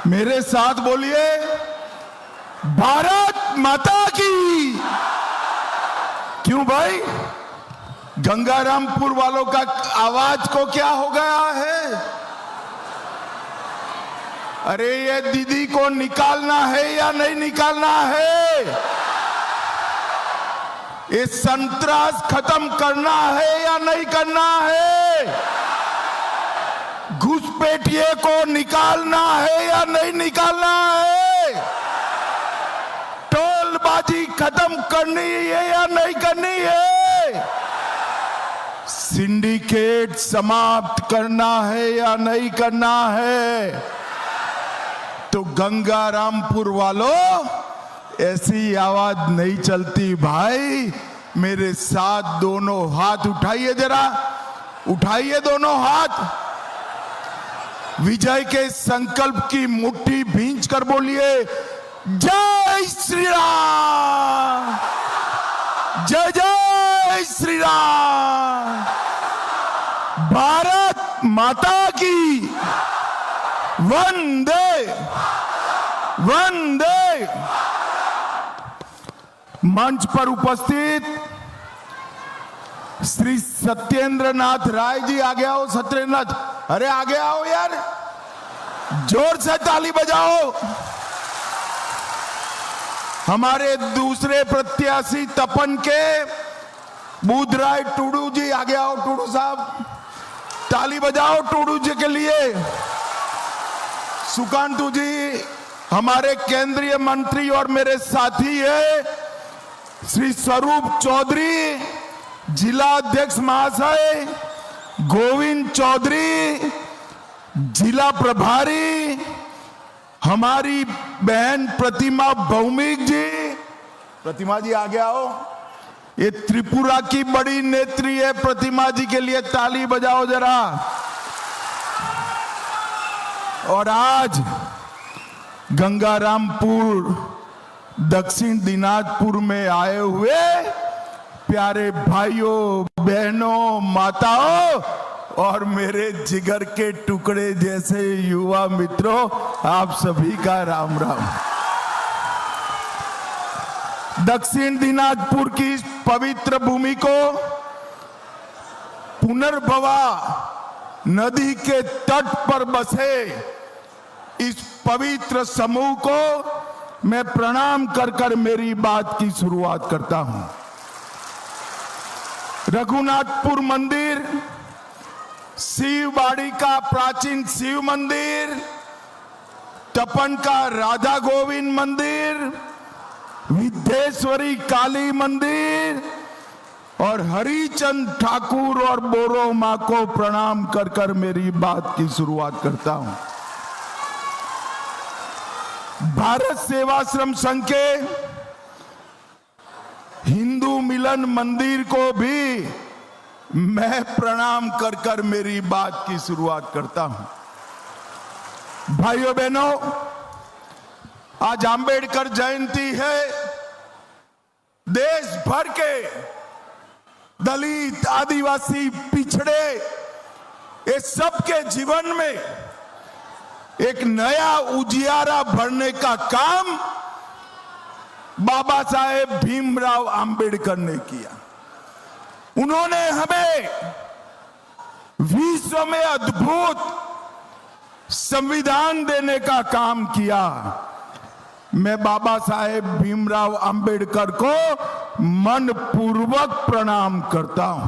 मेरे साथ बोलिए, भारत माता की। क्यों भाई, गंगारामपुर वालों का आवाज को क्या हो गया है? अरे ये दीदी को निकालना है या नहीं निकालना है? ये संतरास खत्म करना है या नहीं करना है? घुसपैठिए को निकालना है या नहीं निकालना है? टोलबाजी खत्म करनी है या नहीं करनी है? सिंडिकेट समाप्त करना है या नहीं करना है? तो गंगारामपुर वालों, ऐसी आवाज नहीं चलती भाई। मेरे साथ दोनों हाथ उठाइए, जरा उठाइए दोनों हाथ। विजय के संकल्प की मुट्ठी भींच कर बोलिए, जय श्री राम, जय जय श्री राम, भारत माता की, वंदे वंदे। मंच पर उपस्थित श्री सत्येंद्र नाथ राय जी, आगे आओ सत्येंद्र नाथ, अरे आगे आओ यार, जोर से ताली बजाओ। हमारे दूसरे प्रत्याशी तपन के बुधराय टूडू जी, आगे आओ टूडू साहब, ताली बजाओ टूडू जी के लिए। सुकांतु जी हमारे केंद्रीय मंत्री और मेरे साथी है। श्री स्वरूप चौधरी जिला अध्यक्ष महाशय, गोविंद चौधरी जिला प्रभारी, हमारी बहन प्रतिमा भौमिक जी, प्रतिमा जी आगे आओ। ये त्रिपुरा की बड़ी नेत्री है, प्रतिमा जी के लिए ताली बजाओ जरा। और आज गंगारामपुर दक्षिण दिनाजपुर में आए हुए प्यारे भाइयों बहनों माताओं और मेरे जिगर के टुकड़े जैसे युवा मित्रों, आप सभी का राम राम। दक्षिण दिनाजपुर की इस पवित्र भूमि को पुनर्भवा नदी के तट पर बसे इस पवित्र समूह को मैं प्रणाम कर कर मेरी बात की शुरुआत करता हूं। रघुनाथपुर मंदिर, शिवबाड़ी का प्राचीन शिव मंदिर, तपन का राधा गोविंद मंदिर, विद्येश्वरी काली मंदिर और हरिचंद ठाकुर और बोरो मां को प्रणाम कर कर मेरी बात की शुरुआत करता हूं। भारत सेवाश्रम संघ के हिंदू मिलन मंदिर को भी मैं प्रणाम कर कर मेरी बात की शुरुआत करता हूं। भाइयों बहनों, आज अंबेडकर जयंती है। देश भर के दलित, आदिवासी, पिछड़े, ये सबके जीवन में एक नया उजियारा भरने का काम बाबा साहेब भीमराव अंबेडकर ने किया। उन्होंने हमें विश्व में अद्भुत संविधान देने का काम किया। मैं बाबा साहेब भीमराव अंबेडकर को मनपूर्वक प्रणाम करता हूं।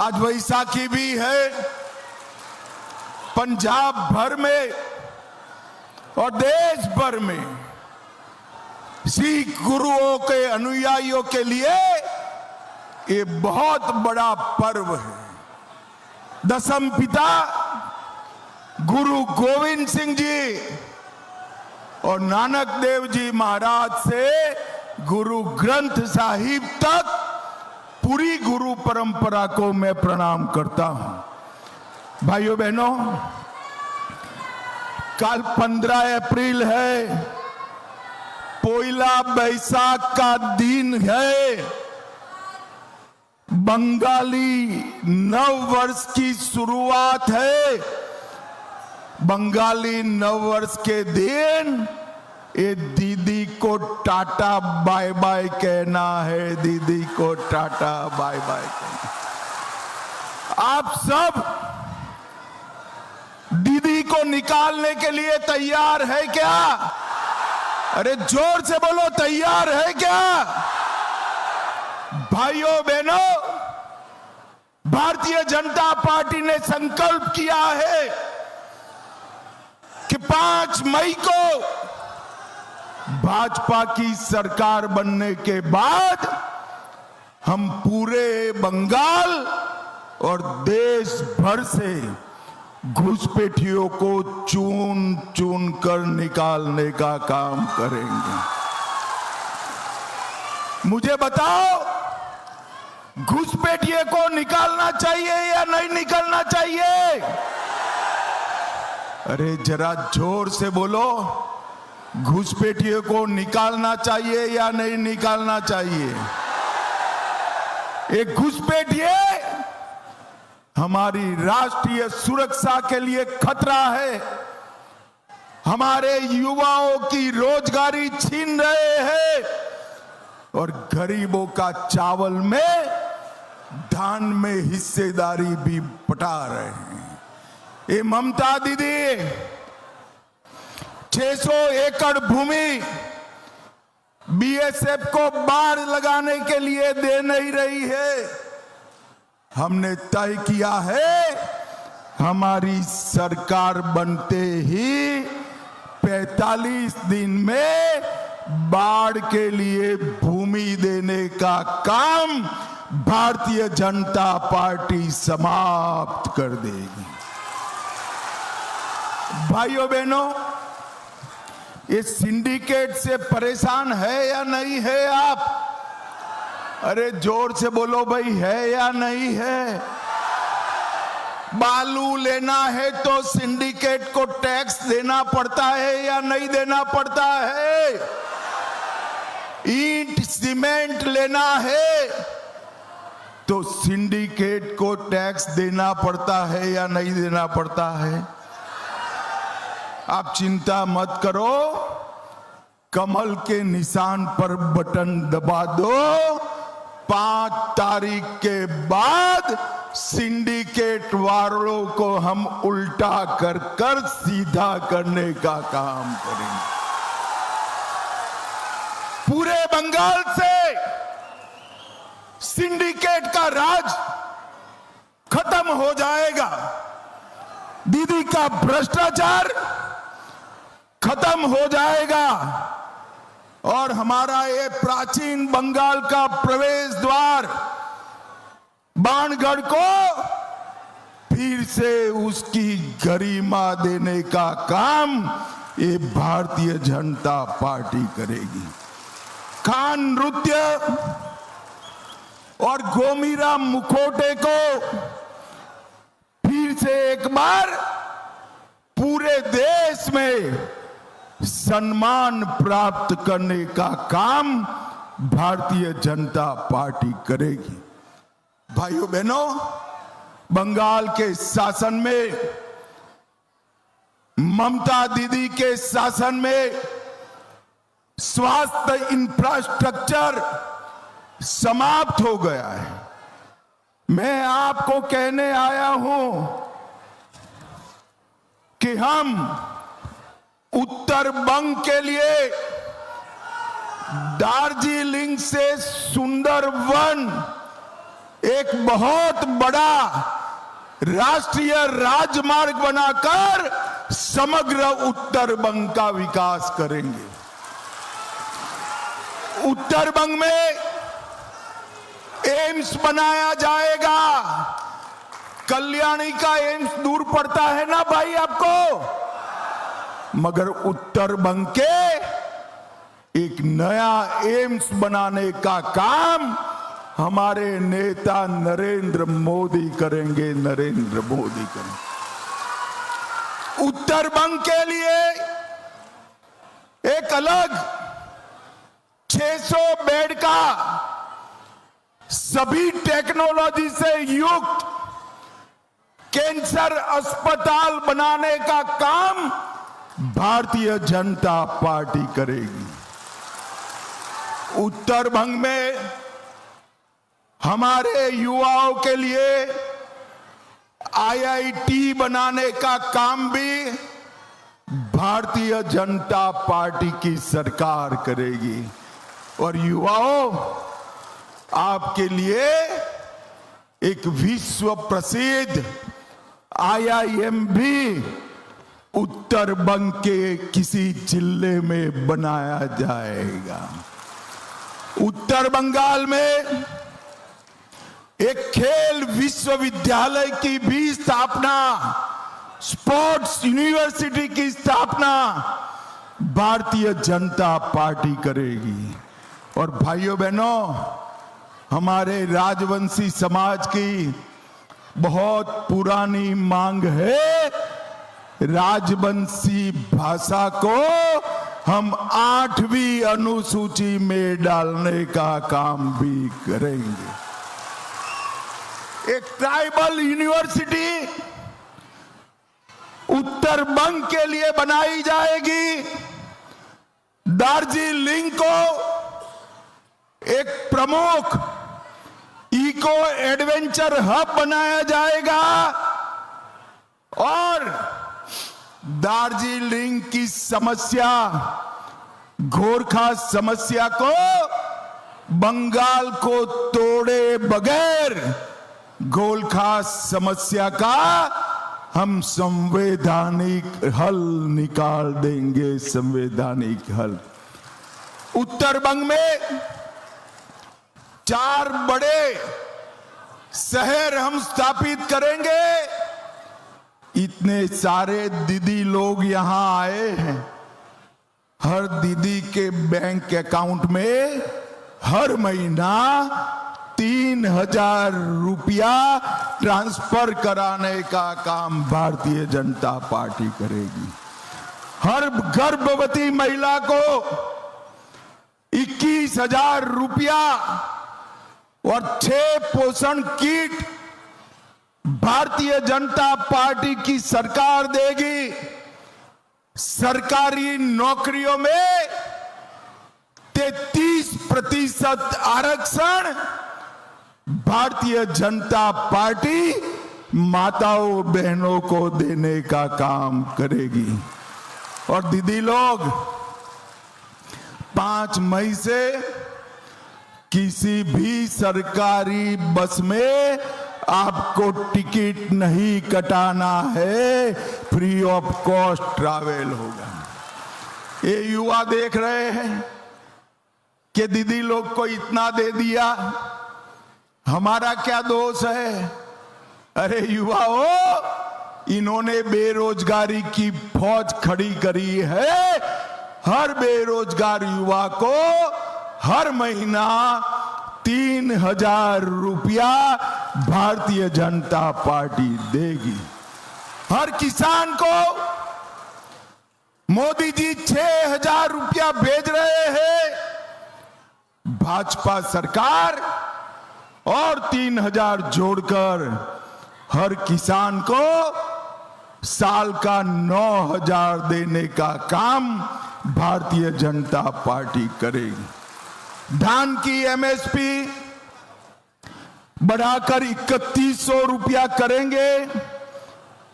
आज वैसाखी भी है। पंजाब भर में और देश भर में सिख गुरुओं के अनुयायियों के लिए ये बहुत बड़ा पर्व है। दशम पिता गुरु गोविंद सिंह जी और नानक देव जी महाराज से गुरु ग्रंथ साहिब तक पूरी गुरु परंपरा को मैं प्रणाम करता हूं। भाइयों बहनों, कल 15 अप्रैल है, पोइला बैसाख का दिन है। बंगाली नव वर्ष की शुरुआत है। बंगाली नववर्ष के दिन ये दीदी को टाटा बाय बाय कहना है, दीदी को टाटा बाय बाय कहना। आप सब दीदी को निकालने के लिए तैयार है क्या? अरे जोर से बोलो, तैयार है क्या? भाइयों बहनों, भारतीय जनता पार्टी ने संकल्प किया है कि 5 मई को भाजपा की सरकार बनने के बाद हम पूरे बंगाल और देश भर से घुसपैठियों को चुन चुन कर निकालने का काम करेंगे। मुझे बताओ, घुसपैठिए को निकालना चाहिए या नहीं निकालना चाहिए? अरे जरा जोर से बोलो, घुसपैठिए को निकालना चाहिए या नहीं निकालना चाहिए? एक घुसपैठिए हमारी राष्ट्रीय सुरक्षा के लिए खतरा है, हमारे युवाओं की रोजगारी छीन रहे हैं और गरीबों का चावल में, धान में हिस्सेदारी भी बटा रहे हैं। ये ममता दीदी 600 एकड़ भूमि बीएसएफ को बाढ़ लगाने के लिए दे नहीं रही है। हमने तय किया है, हमारी सरकार बनते ही 45 दिन में बाढ़ के लिए भूमि देने का काम भारतीय जनता पार्टी समाप्त कर देगी। भाइयों बहनों, ये सिंडिकेट से परेशान है या नहीं है आप? अरे जोर से बोलो भाई, है या नहीं है? बालू लेना है तो सिंडिकेट को टैक्स देना पड़ता है या नहीं देना पड़ता है? ईंट सीमेंट लेना है तो सिंडिकेट को टैक्स देना पड़ता है या नहीं देना पड़ता है? आप चिंता मत करो, कमल के निशान पर बटन दबा दो, 5 तारीख के बाद सिंडिकेट वालों को हम उल्टा कर कर सीधा करने का काम करेंगे। पूरे बंगाल से सिंडिकेट का राज खत्म हो जाएगा, दीदी का भ्रष्टाचार खत्म हो जाएगा और हमारा ये प्राचीन बंगाल का प्रवेश द्वार बाणगढ़ को फिर से उसकी गरिमा देने का काम ये भारतीय जनता पार्टी करेगी। खान नृत्य और गोमीरा मुखौटे को फिर से एक बार पूरे देश में सम्मान प्राप्त करने का काम भारतीय जनता पार्टी करेगी। भाइयों बहनों, बंगाल के शासन में, ममता दीदी के शासन में स्वास्थ्य इंफ्रास्ट्रक्चर समाप्त हो गया है। मैं आपको कहने आया हूं कि हम उत्तर बंग के लिए दार्जिलिंग से सुंदरवन एक बहुत बड़ा राष्ट्रीय राजमार्ग बनाकर समग्र उत्तर बंग का विकास करेंगे। उत्तर बंग में एम्स बनाया जाएगा। कल्याणी का एम्स दूर पड़ता है ना भाई आपको, मगर उत्तर बंग के एक नया एम्स बनाने का काम हमारे नेता नरेंद्र मोदी करेंगे। नरेंद्र मोदी करेंगे। उत्तर बंग के लिए एक अलग 600 बेड का सभी टेक्नोलॉजी से युक्त कैंसर अस्पताल बनाने का काम भारतीय जनता पार्टी करेगी। उत्तर बंग में हमारे युवाओं के लिए IIT बनाने का काम भी भारतीय जनता पार्टी की सरकार करेगी। और युवाओं, आपके लिए एक विश्व प्रसिद्ध IIM भी उत्तर बंग के किसी जिले में बनाया जाएगा। उत्तर बंगाल में एक खेल विश्वविद्यालय की भी स्थापना, स्पोर्ट्स यूनिवर्सिटी की स्थापना भारतीय जनता पार्टी करेगी। और भाइयों बहनों, हमारे राजवंशी समाज की बहुत पुरानी मांग है, राजवंशी भाषा को हम 8वीं अनुसूची में डालने का काम भी करेंगे। एक ट्राइबल यूनिवर्सिटी उत्तर बंग के लिए बनाई जाएगी। दार्जिलिंग को एक प्रमुख इको एडवेंचर हब बनाया जाएगा और दार्जिलिंग की समस्या, गोरखा समस्या को बंगाल को तोड़े बगैर गोरखा समस्या का हम संवैधानिक हल निकाल देंगे। संवैधानिक हल। उत्तर बंग में 4 बड़े शहर हम स्थापित करेंगे। इतने सारे दीदी लोग यहां आए हैं। हर दीदी के बैंक अकाउंट में हर महीना 3000 रुपया ट्रांसफर कराने का काम भारतीय जनता पार्टी करेगी। हर गर्भवती महिला को 21,000 रुपया और 6 पोषण किट भारतीय जनता पार्टी की सरकार देगी। सरकारी नौकरियों में 33% आरक्षण भारतीय जनता पार्टी माताओं बहनों को देने का काम करेगी। और दीदी लोग, 5 मई से किसी भी सरकारी बस में आपको टिकट नहीं कटाना है, फ्री ऑफ कॉस्ट ट्रैवल होगा। ये युवा देख रहे हैं कि दीदी लोग को इतना दे दिया, हमारा क्या दोष है? अरे युवाओं, इन्होंने बेरोजगारी की फौज खड़ी करी है। हर बेरोजगार युवा को हर महीना 3000 रुपया भारतीय जनता पार्टी देगी। हर किसान को मोदी जी 6000 रुपया भेज रहे हैं। भाजपा सरकार और 3000 जोड़कर हर किसान को साल का 9000 देने का काम भारतीय जनता पार्टी करेगी। धान की MSP बढ़ाकर 3100 रुपया करेंगे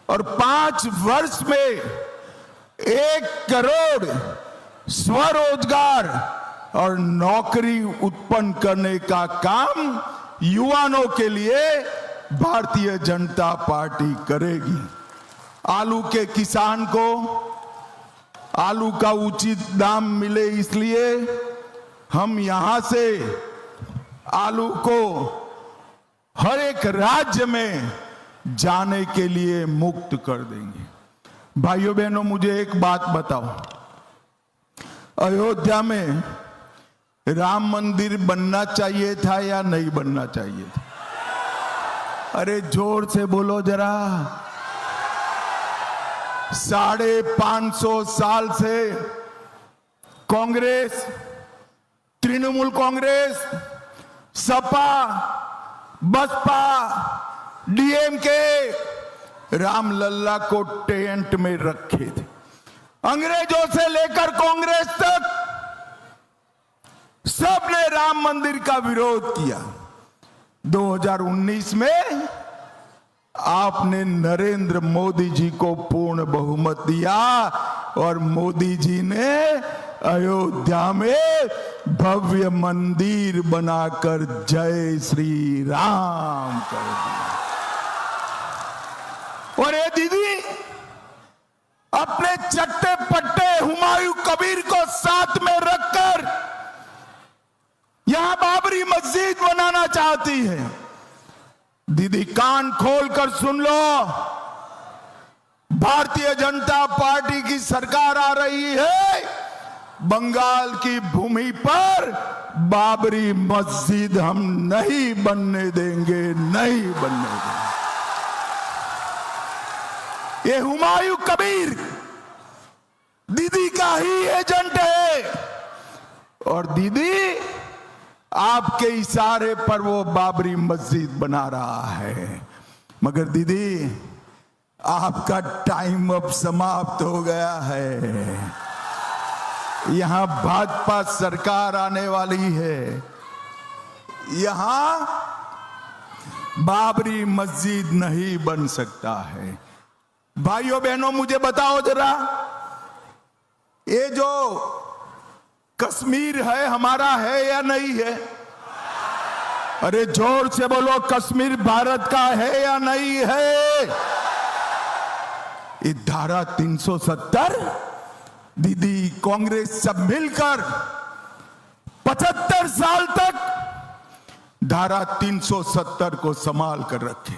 और 5 वर्ष में 1 करोड़ स्वरोजगार और नौकरी उत्पन्न करने का काम युवाओं के लिए भारतीय जनता पार्टी करेगी। आलू के किसान को आलू का उचित दाम मिले, इसलिए हम यहां से आलू को हर एक राज्य में जाने के लिए मुक्त कर देंगे। भाइयों बहनों, मुझे एक बात बताओ, अयोध्या में राम मंदिर बनना चाहिए था या नहीं बनना चाहिए था? अरे जोर से बोलो जरा। 550 साल से कांग्रेस, तृणमूल कांग्रेस, सपा, बसपा, DMK, रामलल्ला को टेंट में रखे थे। अंग्रेजों से लेकर कांग्रेस तक सबने राम मंदिर का विरोध किया। 2019 में आपने नरेंद्र मोदी जी को पूर्ण बहुमत दिया और मोदी जी ने अयोध्या में भव्य मंदिर बनाकर जय श्री राम कर दिया। और ये दीदी अपने चट्टे पट्टे हुमायूं कबीर को साथ में रखकर यहां बाबरी मस्जिद बनाना चाहती है। दीदी कान खोलकर सुन लो, भारतीय जनता पार्टी की सरकार आ रही है। बंगाल की भूमि पर बाबरी मस्जिद हम नहीं बनने देंगे, नहीं बनने देंगे। ये हुमायूं कबीर दीदी का ही एजेंट है और दीदी आपके इशारे पर वो बाबरी मस्जिद बना रहा है। मगर दीदी आपका टाइम अब समाप्त हो गया है। यहां भाजपा सरकार आने वाली है। यहां बाबरी मस्जिद नहीं बन सकता है। भाइयों बहनों मुझे बताओ जरा, ये जो कश्मीर है हमारा है या नहीं है? अरे जोर से बोलो, कश्मीर भारत का है या नहीं है? ये धारा 370 दीदी कांग्रेस सब मिलकर 75 साल तक धारा 370 को संभाल कर रखे।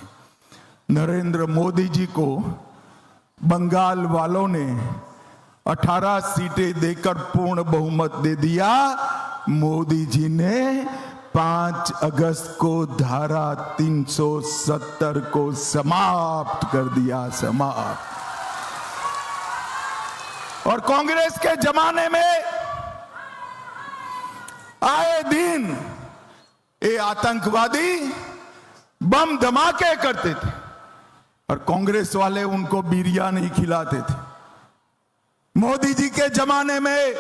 नरेंद्र मोदी जी को बंगाल वालों ने 18 सीटें देकर पूर्ण बहुमत दे दिया। मोदी जी ने 5 अगस्त को धारा 370 को समाप्त कर दिया, समाप्त। और कांग्रेस के जमाने में आए दिन ये आतंकवादी बम धमाके करते थे और कांग्रेस वाले उनको बिरयानी खिलाते थे। मोदी जी के जमाने में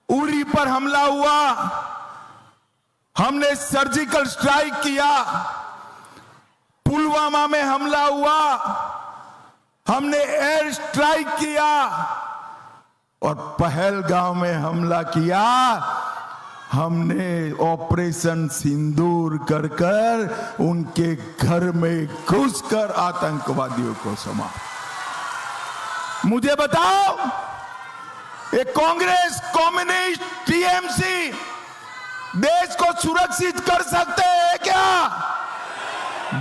उरी पर हमला हुआ, हमने सर्जिकल स्ट्राइक किया। पुलवामा में हमला हुआ, हमने एयर स्ट्राइक किया। और पहलगांव में हमला किया, हमने ऑपरेशन सिंदूर कर कर उनके घर में घुसकर आतंकवादियों को समाप्त। मुझे बताओ, ये कांग्रेस, कम्युनिस्ट, टीएमसी देश को सुरक्षित कर सकते हैं क्या?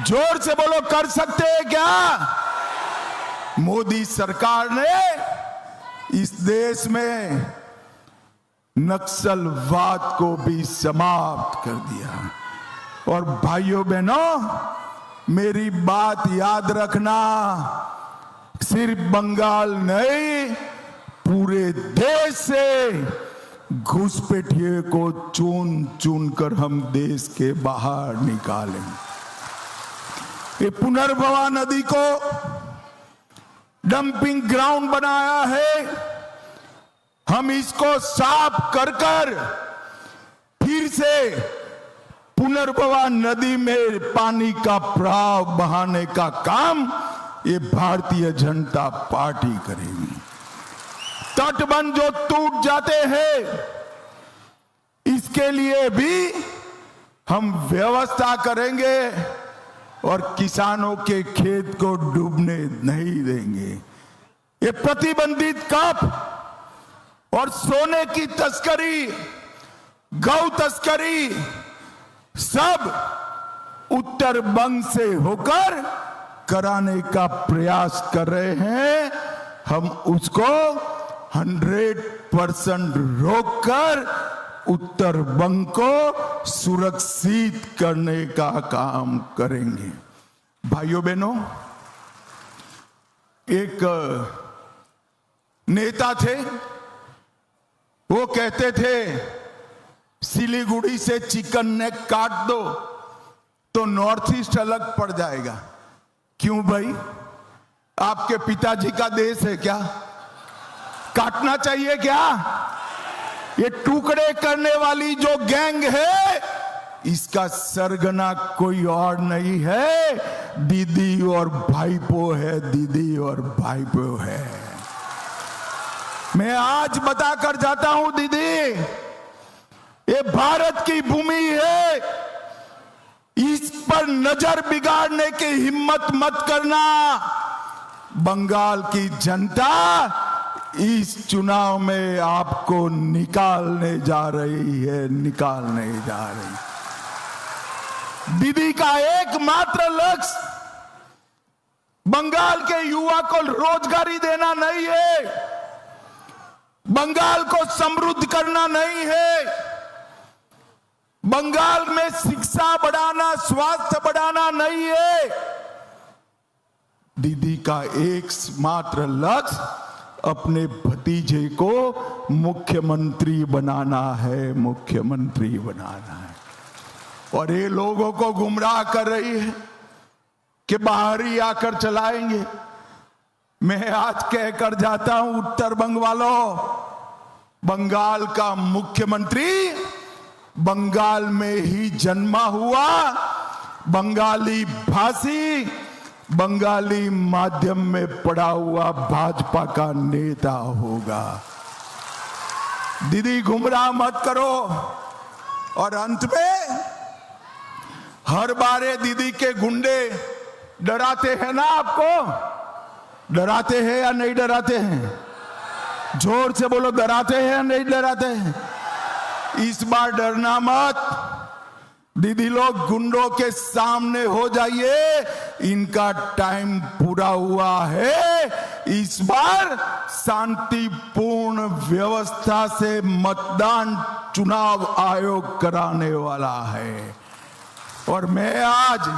जोर से बोलो, कर सकते हैं क्या? मोदी सरकार ने इस देश में नक्सलवाद को भी समाप्त कर दिया। और भाइयों बहनों मेरी बात याद रखना, सिर्फ बंगाल नहीं, पूरे देश से घुसपैठिए को चुन चुन कर हम देश के बाहर निकालेंगे। ये पुनर्भवा नदी को डंपिंग ग्राउंड बनाया है, हम इसको साफ कर कर फिर से पुनर्भवा नदी में पानी का प्रवाह बहाने का काम ये भारतीय जनता पार्टी करेगी। तटबंध जो टूट जाते हैं इसके लिए भी हम व्यवस्था करेंगे और किसानों के खेत को डूबने नहीं देंगे। ये प्रतिबंधित कप और सोने की तस्करी, गौ तस्करी सब उत्तर बंग से होकर कराने का प्रयास कर रहे हैं। हम उसको 100% रोककर उत्तर बंग को सुरक्षित करने का काम करेंगे। भाइयों बहनों, एक नेता थे, वो कहते थे सिलीगुड़ी से चिकन नेक काट दो तो नॉर्थ ईस्ट अलग पड़ जाएगा। क्यों भाई? आपके पिताजी का देश है क्या? काटना चाहिए क्या? ये टुकड़े करने वाली जो गैंग है, इसका सरगना कोई और नहीं है, दीदी और भाईपो है, दीदी और भाईपो है। मैं आज बताकर जाता हूं दीदी, ये भारत की भूमि है, इस पर नजर बिगाड़ने की हिम्मत मत करना। बंगाल की जनता इस चुनाव में आपको निकालने जा रही है, निकालने जा रही। दीदी का एकमात्र लक्ष्य बंगाल के युवा को रोजगारी देना नहीं है, बंगाल को समृद्ध करना नहीं है, बंगाल में शिक्षा बढ़ाना, स्वास्थ्य बढ़ाना नहीं है। दीदी का एकमात्र लक्ष्य अपने भतीजे को मुख्यमंत्री बनाना है, मुख्यमंत्री बनाना है। और ये लोगों को गुमराह कर रही है कि बाहरी आकर चलाएंगे। मैं आज कहकर जाता हूं उत्तर बंग वालों, बंगाल का मुख्यमंत्री बंगाल में ही जन्मा हुआ, बंगाली भाषी, बंगाली माध्यम में पढ़ा हुआ भाजपा का नेता होगा। दीदी गुमराह मत करो। और अंत में हर बारे दीदी के गुंडे डराते हैं ना आपको, डराते हैं या नहीं डराते हैं? जोर से बोलो, डराते हैं या नहीं डराते हैं? इस बार डरना मत। दीदी लोग गुंडों के सामने हो जाइए, इनका टाइम पूरा हुआ है। इस बार शांतिपूर्ण व्यवस्था से मतदान चुनाव आयोग कराने वाला है। और मैं आज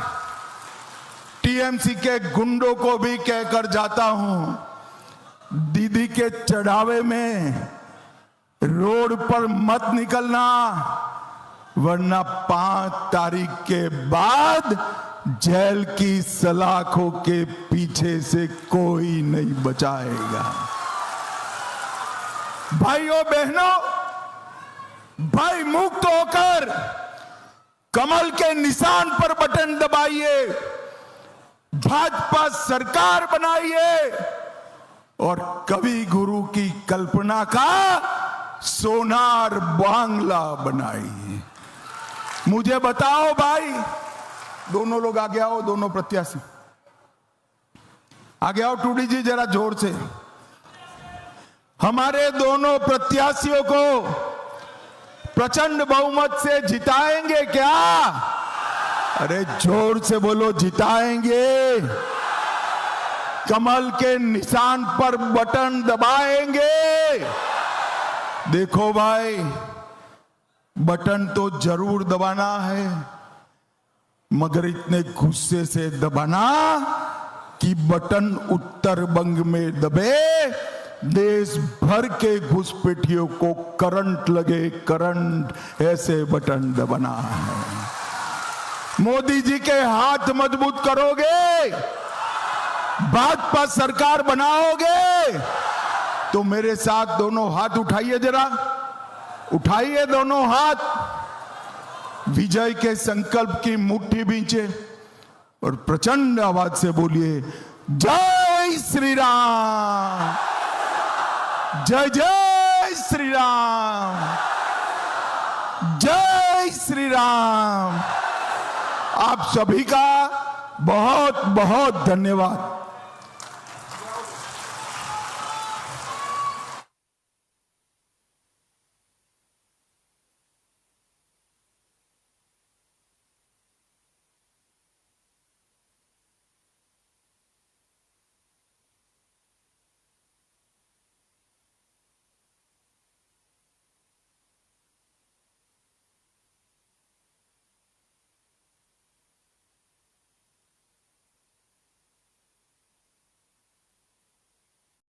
टीएमसी के गुंडों को भी कहकर जाता हूं, दीदी के चढ़ावे में रोड पर मत निकलना, वरना 5 तारीख के बाद जेल की सलाखों के पीछे से कोई नहीं बचाएगा। भाइयों बहनों, भाई मुक्त होकर कमल के निशान पर बटन दबाइए, भाजपा सरकार बनाइए और कवि गुरु की कल्पना का सोनार बांग्ला बनाइए। मुझे बताओ भाई, दोनों लोग आगे आओ, दोनों प्रत्याशी आगे आओ। टूडी जी जरा जोर से, हमारे दोनों प्रत्याशियों को प्रचंड बहुमत से जिताएंगे क्या? अरे जोर से बोलो, जिताएंगे। कमल के निशान पर बटन दबाएंगे। देखो भाई, बटन तो जरूर दबाना है, मगर इतने गुस्से से दबाना कि बटन उत्तर बंग में दबे, देश भर के घुसपैठियों को करंट लगे, करंट। ऐसे बटन दबाना है। मोदी जी के हाथ मजबूत करोगे, भाजपा सरकार बनाओगे, तो मेरे साथ दोनों हाथ उठाइए, जरा उठाइए दोनों हाथ। विजय के संकल्प की मुट्ठी बींचे और प्रचंड आवाज से बोलिए, जय श्री राम, जय जय श्री राम, जय श्री राम। आप सभी का बहुत बहुत धन्यवाद।